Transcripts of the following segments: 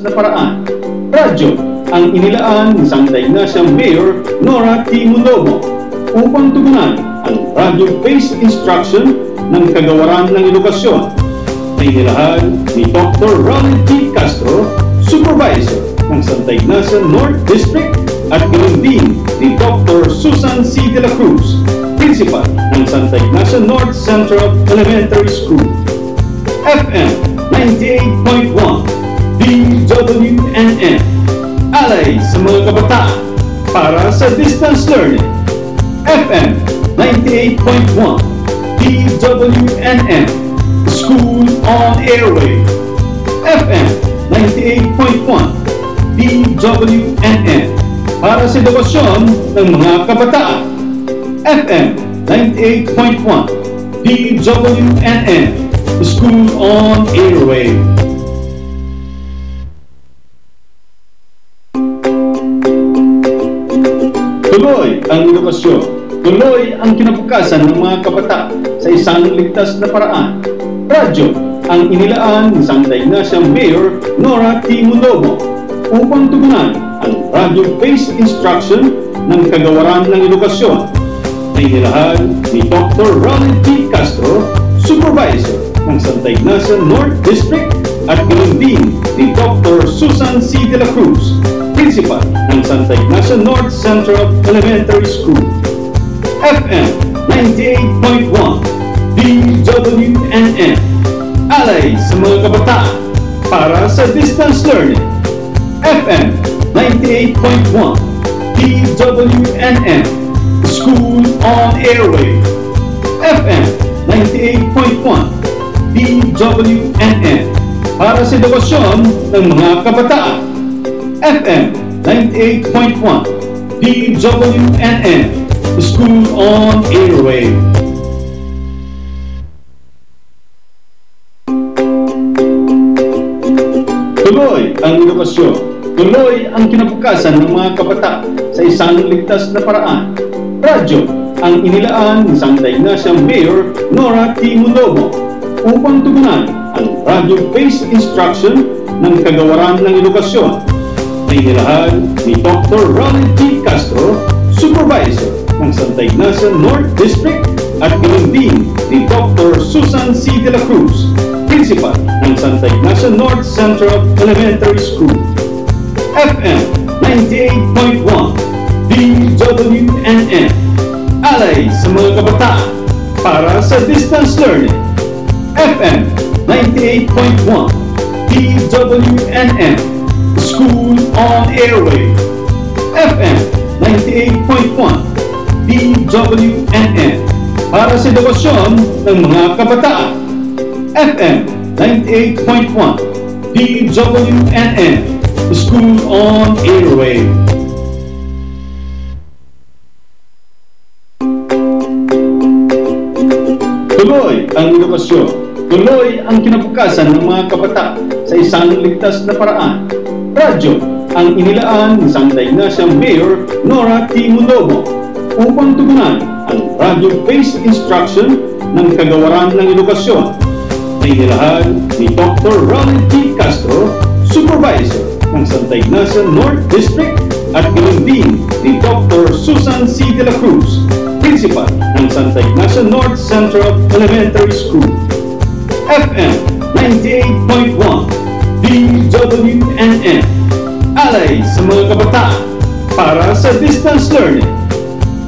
na paraan. Radyo ang inilaan ni Santa Ignacia Mayor Nora T. Mondomo upang tugunan ang radio-based instruction ng Kagawaran ng Edukasyon na inilahan ni Dr. Ronald T. Castro, Supervisor ng Santa Ignacia North District, at ganoon din ni Dr. Susan C. de la Cruz, Principal ng Santa Ignacia North Central Elementary School. FM 98.1 DWNN, alay sa mga kabataan para sa distance learning. FM 98.1 DWNN, School on Airway. FM 98.1 DWNN, para sa edukasyon ng mga kabataan. FM 98.1 DWNN, School on Airway. Tuloy ang edukasyon, tuloy ang kinabukasan ng mga kabataan sa isang ligtas na paraan. Radyo ang inilaan ni Santa Ignacia Mayor Nora T. Mondomo upang tugunan ang radio-based instruction ng Kagawaran ng Edukasyon na inilahan ni Dr. Ronald T. Castro, Supervisor ng Santa Ignacia North District, at ganoon din ni Dr. Susan C. de la Cruz, Principal ng Santa Ignacia North Central Elementary School. FM 98.1 DWNN, alay sa mga kabataan para sa distance learning. FM 98.1 DWNN, School on Airway. FM 98.1 DWNN, para sa edukasyon ng mga kabataan. FM 98.1 DWNN, School on Airway. Tuloy ang edukasyon, tuloy ang kinabukasan ng mga kabataan sa isang ligtas na paraan. Radyo ang inilaan ni Santa Ignacia Mayor Nora T. Mondomo upang tugunan ang radio-based instruction ng Kagawaran ng Edukasyon na inilahan ni Dr. Ronald T. Castro, Supervisor ng Santa Ignacia North District, at ganoon din ni Dr. Susan C. de la Cruz, Principal ng Santa Ignacia North Central Elementary School. FM 98.1 DWNN, alay sa mga kabataan para sa distance learning. FM 98.1 DWNN, School on Airway. FM 98.1 DWNN, para sa edukasyon ng mga kabataan. FM 98.1 DWNN, School on Airway. Tuloy ang edukasyon, tuloy ang kinabukasan ng mga kabataan sa isang ligtas na paraan. Radyo ang inilaan ni Santa Ignacia Mayor Nora T. Mondomo upang tugunan ang radio-based instruction ng Kagawaran ng Edukasyon na inilahan ni Dr. Ronald T. Castro, Supervisor ng Santa Ignacia North District, at ganoon din ni Dr. Susan C. de la Cruz, Principal ng Santa Ignacia North Central Elementary School. FM 98.1 DWNN, alay sa mga kabataan para sa distance learning.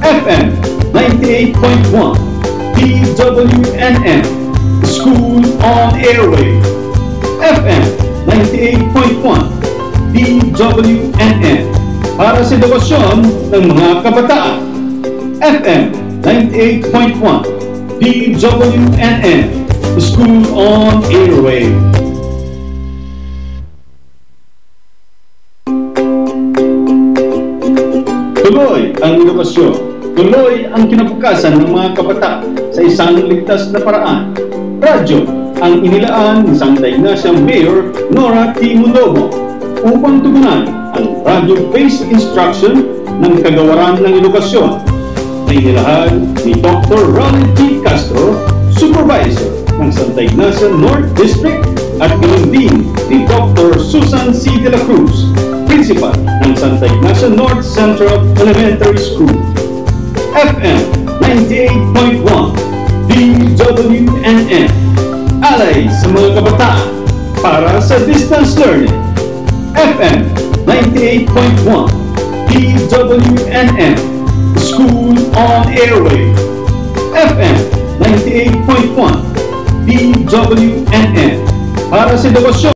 FM 98.1 DWNN, School on Airway. FM 98.1 DWNN, para sa edukasyon ng mga kabataan. FM 98.1 DWNN, School on Airway. Tuloy ang edukasyon, tuloy ang kinabukasan ng mga kabataan sa isang ligtas na paraan. Radyo ang inilaan ni Santa Ignacia Mayor Nora T. Mondomo upang tugunan ang radio-based instruction ng Kagawaran ng Edukasyon na inilahan ni Dr. Ronald T. Castro, Supervisor ng Santa Ignacia North District, at ganoon din ni Dr. Susan C. De La Cruz, Principal ng Santa Ignacia North Central Elementary School. FM 98.1 DWNN, alay sa mga kabataan para sa distance learning. FM 98.1 DWNN, School on Airway. FM 98.1 DWNN, para sa edukasyon